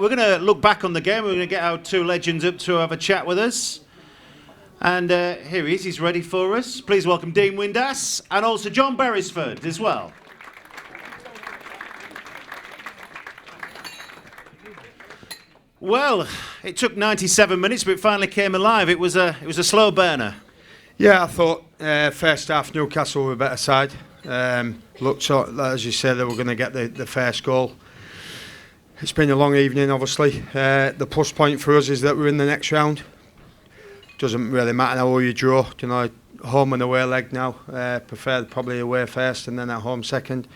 we're going to look back on the game. We're going to get our two legends up to have a chat with us. And here he is. He's ready for us. Please welcome Dean Windass and also John Beresford as well. Well, it took 97 minutes, but it finally came alive. It was a slow burner. Yeah, I thought first half Newcastle were a better side. Looked so, as you said, they were going to get the first goal. It's been a long evening, obviously. The plus point for us is that we're in the next round. Doesn't really matter how you draw. You know, home and away leg now. Prefer probably away first and then at home second.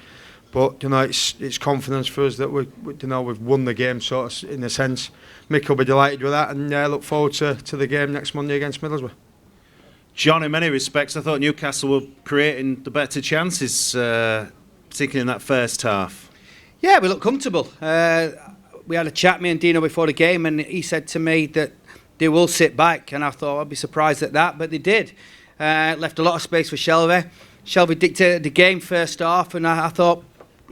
But you know, it's confidence for us that we've won the game, sort of in a sense. Mick will be delighted with that, and look forward to the game next Monday against Middlesbrough. John, in many respects, I thought Newcastle were creating the better chances, particularly in that first half. Yeah, we looked comfortable. We had a chat, me and Dino, before the game, and he said to me that they will sit back, and I thought I'd be surprised at that, but they did. Left a lot of space for Shelvey. Shelvey dictated the game first half, and I thought,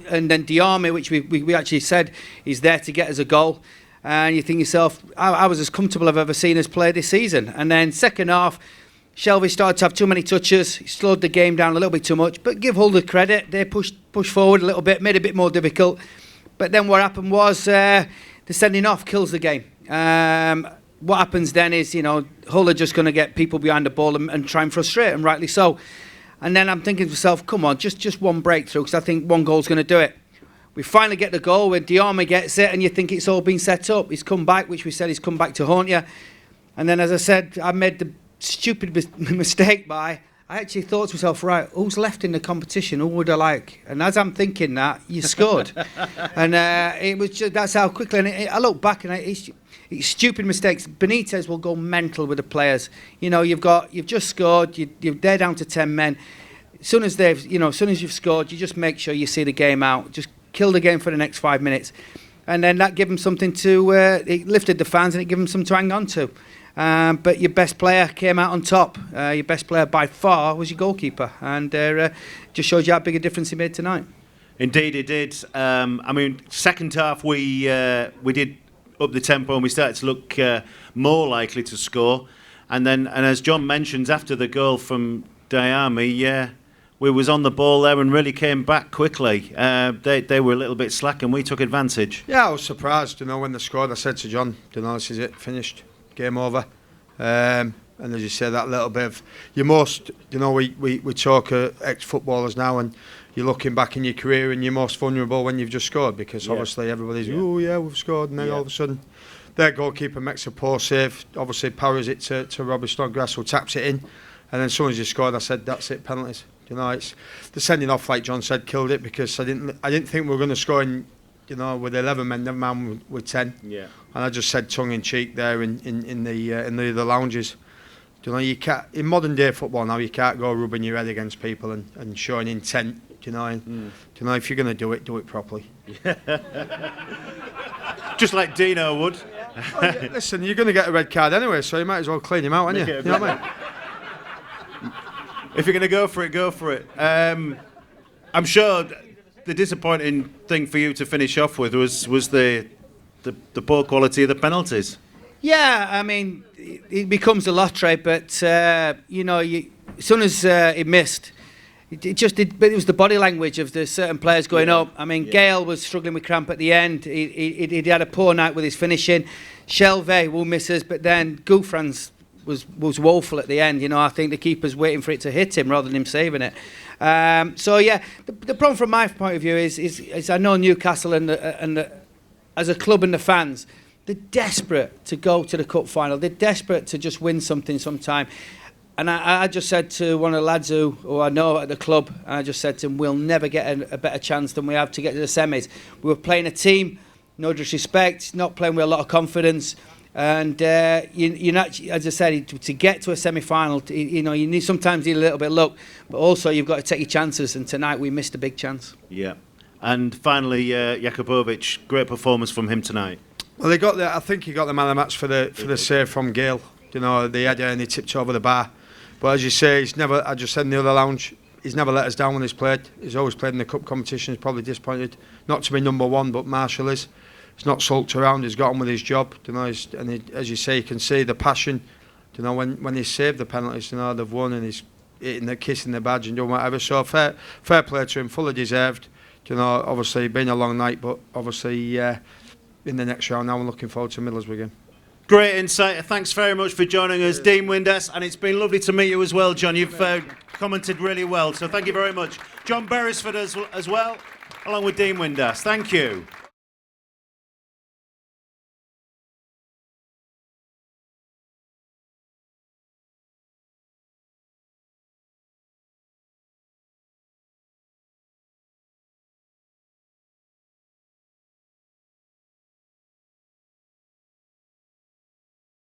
and then Diarmi, which we actually said is there to get us a goal. And you think to yourself, I was as comfortable as I've ever seen us play this season. And then second half, Shelvey started to have too many touches. He slowed the game down a little bit too much. But give Hull the credit. They pushed forward a little bit, made it a bit more difficult. But then what happened was the sending off kills the game. What happens then is, Hull are just going to get people behind the ball and try and frustrate them, rightly so. And then I'm thinking to myself, come on, just one breakthrough, because I think one goal's going to do it. We finally get the goal when Diarmi gets it, and you think it's all been set up. He's come back, which we said he's come back to haunt you. And then, as I said, I made the stupid mistake I actually thought to myself, right, who's left in the competition? Who would I like? And as I'm thinking that, you scored. And it was that's how quickly. And I look back, and it's stupid mistakes. Benitez will go mental with the players. You've just scored. They're down to 10 men. As soon as you've scored, you just make sure you see the game out. Just kill the game for the next 5 minutes, and then that gave them something to. It lifted the fans and it gave them something to hang on to. But your best player came out on top. Your best player by far was your goalkeeper, and just shows you how big a difference he made tonight. Indeed, he did. Second half we did up the tempo and we started to look more likely to score. And as John mentions, after the goal from Diarmi, we was on the ball there and really came back quickly. They were a little bit slack and we took advantage. Yeah, I was surprised, when they scored. I said to John, this is it, finished, game over. And as you say, that little bit of we talk ex-footballers now, and you're looking back in your career and you're most vulnerable when you've just scored, because obviously everybody's we've scored, and then all of a sudden their goalkeeper makes a poor save, obviously powers it to Robbie Snodgrass, who taps it in, and then as soon as you scored, I said that's it, penalties. It's the sending off, like John said, killed it, because I didn't think we were going to score in with 11 men, never mind with 10. Yeah. And I just said tongue in cheek there in the lounges. You can't, in modern day football now, you can't go rubbing your head against people and showing intent. If you're going to do it properly. Just like Dino would. Listen, you're going to get a red card anyway, so you might as well clean him out, aren't you? You know what I mean? If you're going to go for it, go for it. I'm sure the disappointing thing for you to finish off with was the poor quality of the penalties. Yeah, it becomes a lottery, but as soon as it missed, it was the body language of the certain players going up. Gale was struggling with cramp at the end. He had a poor night with his finishing. Shelvey will miss us, but then Gouffran's was woeful at the end. I think the keeper's waiting for it to hit him rather than him saving it. The problem from my point of view is I know Newcastle and as a club and the fans, they're desperate to go to the cup final. They're desperate to just win something sometime. And I just said to one of the lads who I know at the club, and I just said to him, we'll never get a better chance than we have to get to the semis. We were playing a team, no disrespect, not playing with a lot of confidence. And as I said, to get to a semi-final, you sometimes need a little bit of luck, but also you've got to take your chances. And tonight we missed a big chance. Yeah. And finally, Jakubovic, great performance from him tonight. Well, I think he got the man of the match for the save from Gale. The header, and he tipped over the bar. But as you say, I just said in the other lounge, he's never let us down when he's played. He's always played in the cup competition. He's probably disappointed not to be number one, but Marshall is. he's not sulked around. He's got on with his job. You know, as you say, you can see the passion. You know, when he saved the penalties, you know, they've won, and he's kissing the badge and doing whatever. So fair play to him, fully deserved. You know, obviously been a long night, but obviously in the next round now, I'm looking forward to Middlesbrough again. Great insight. Thanks very much for joining us, Dean Windass, and it's been lovely to meet you as well, John. You've commented really well, so thank you very much. John Beresford as well, along with Dean Windass. Thank you.